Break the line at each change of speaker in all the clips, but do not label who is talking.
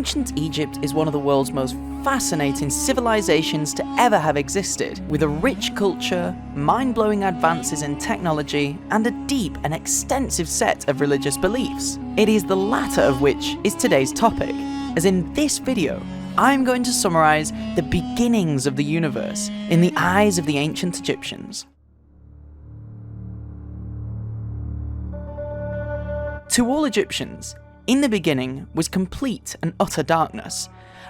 Ancient Egypt is one of the world's most fascinating civilizations to ever have existed, with a rich culture, mind-blowing advances in technology, and a deep and extensive set of religious beliefs. It is the latter of which is today's topic, as in this video, I'm going to summarize the beginnings of the universe in the eyes of the ancient Egyptians. To all Egyptians, in the beginning was complete and utter darkness,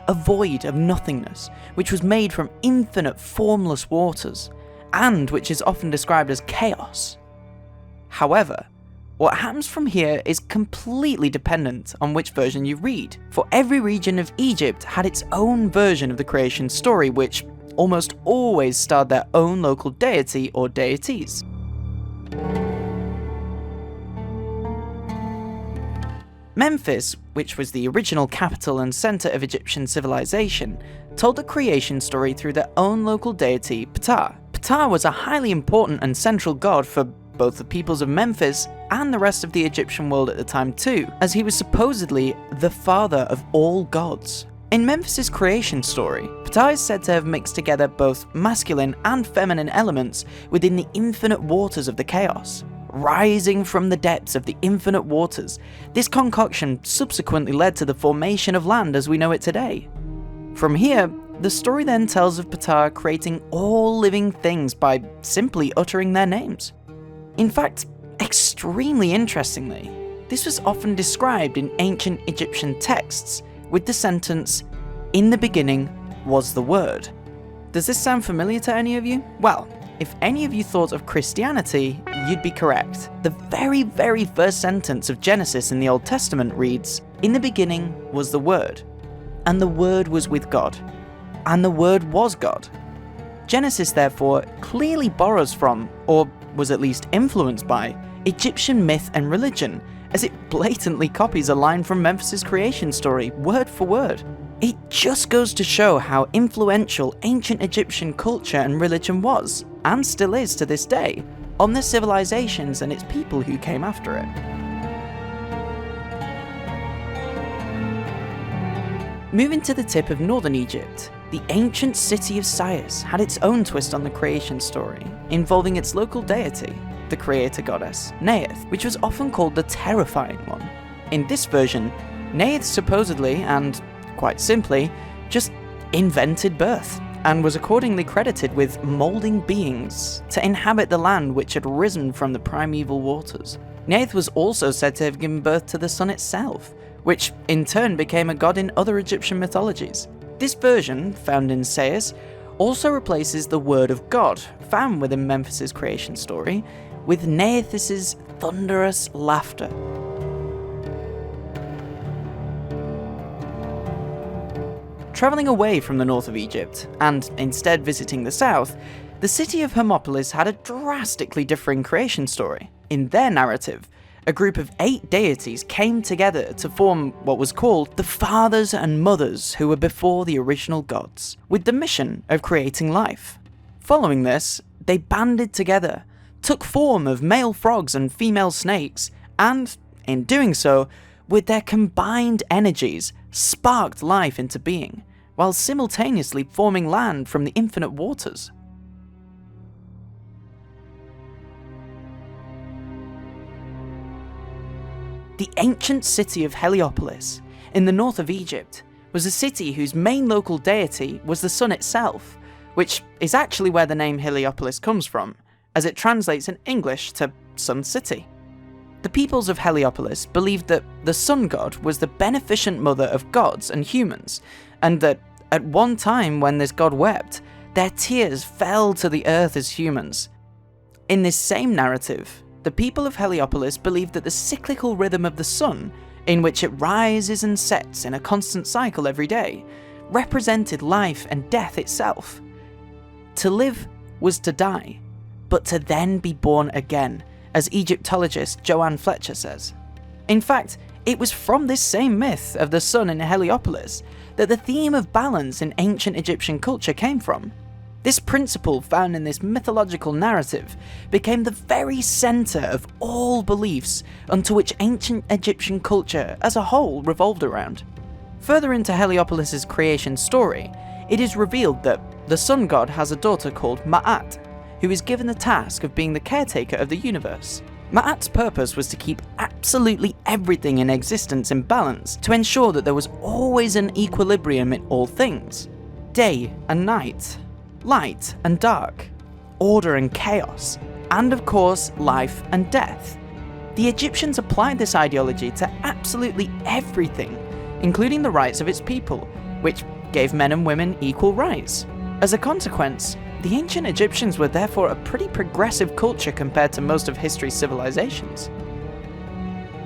a void of nothingness, which was made from infinite formless waters, and which is often described as chaos. However, what happens from here is completely dependent on which version you read, for every region of Egypt had its own version of the creation story, which almost always starred their own local deity or deities. Memphis, which was the original capital and centre of Egyptian civilization, told the creation story through their own local deity, Ptah. Ptah was a highly important and central god for both the peoples of Memphis and the rest of the Egyptian world at the time too, as he was supposedly the father of all gods. In Memphis's creation story, Ptah is said to have mixed together both masculine and feminine elements within the infinite waters of the chaos. Rising from the depths of the infinite waters, this concoction subsequently led to the formation of land as we know it today. From here, the story then tells of Ptah creating all living things by simply uttering their names. In fact, extremely interestingly, this was often described in ancient Egyptian texts with the sentence, "In the beginning was the Word." Does this sound familiar to any of you? Well, if any of you thought of Christianity, you'd be correct. The very first sentence of Genesis in the Old Testament reads, "In the beginning was the Word, and the Word was with God, and the Word was God." Genesis therefore clearly borrows from, or was at least influenced by, Egyptian myth and religion, as it blatantly copies a line from Memphis's creation story, word for word. It just goes to show how influential ancient Egyptian culture and religion was, and still is to this day, on the civilizations and its people who came after it. Moving to the tip of northern Egypt, the ancient city of Sais had its own twist on the creation story, involving its local deity, the creator goddess, Neith, which was often called the Terrifying One. In this version, Neith supposedly, and quite simply, just invented birth, and was accordingly credited with moulding beings to inhabit the land which had risen from the primeval waters. Neith was also said to have given birth to the sun itself, which in turn became a god in other Egyptian mythologies. This version, found in Sais, also replaces the word of God, found within Memphis's creation story, with Neith's thunderous laughter. Travelling away from the north of Egypt, and instead visiting the south, the city of Hermopolis had a drastically differing creation story. In their narrative, a group of 8 deities came together to form what was called the fathers and mothers who were before the original gods, with the mission of creating life. Following this, they banded together, took form of male frogs and female snakes, and, in doing so, with their combined energies, sparked life into being, while simultaneously forming land from the infinite waters. The ancient city of Heliopolis, in the north of Egypt, was a city whose main local deity was the sun itself, which is actually where the name Heliopolis comes from, as it translates in English to Sun City. The peoples of Heliopolis believed that the sun god was the beneficent mother of gods and humans, and that at one time when this god wept, their tears fell to the earth as humans. In this same narrative, the people of Heliopolis believed that the cyclical rhythm of the sun, in which it rises and sets in a constant cycle every day, represented life and death itself. To live was to die, but to then be born again, as Egyptologist Joanne Fletcher says. In fact, it was from this same myth of the sun in Heliopolis that the theme of balance in ancient Egyptian culture came from. This principle found in this mythological narrative became the very centre of all beliefs unto which ancient Egyptian culture as a whole revolved around. Further into Heliopolis' creation story, it is revealed that the sun god has a daughter called Ma'at, who is given the task of being the caretaker of the universe. Ma'at's purpose was to keep absolutely everything in existence in balance, to ensure that there was always an equilibrium in all things. Day and night, light and dark, order and chaos, and of course, life and death. The Egyptians applied this ideology to absolutely everything, including the rights of its people, which gave men and women equal rights. As a consequence, the ancient Egyptians were therefore a pretty progressive culture compared to most of history's civilizations.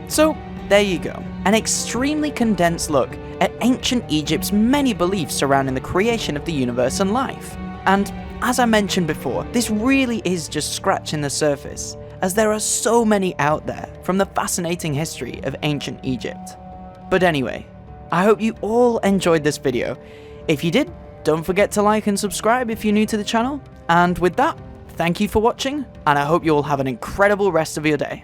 So, there you go, an extremely condensed look at ancient Egypt's many beliefs surrounding the creation of the universe and life. And as I mentioned before, this really is just scratching the surface, as there are so many out there from the fascinating history of ancient Egypt. But anyway, I hope you all enjoyed this video. If you did, don't forget to like and subscribe if you're new to the channel. And with that, thank you for watching, and I hope you all have an incredible rest of your day.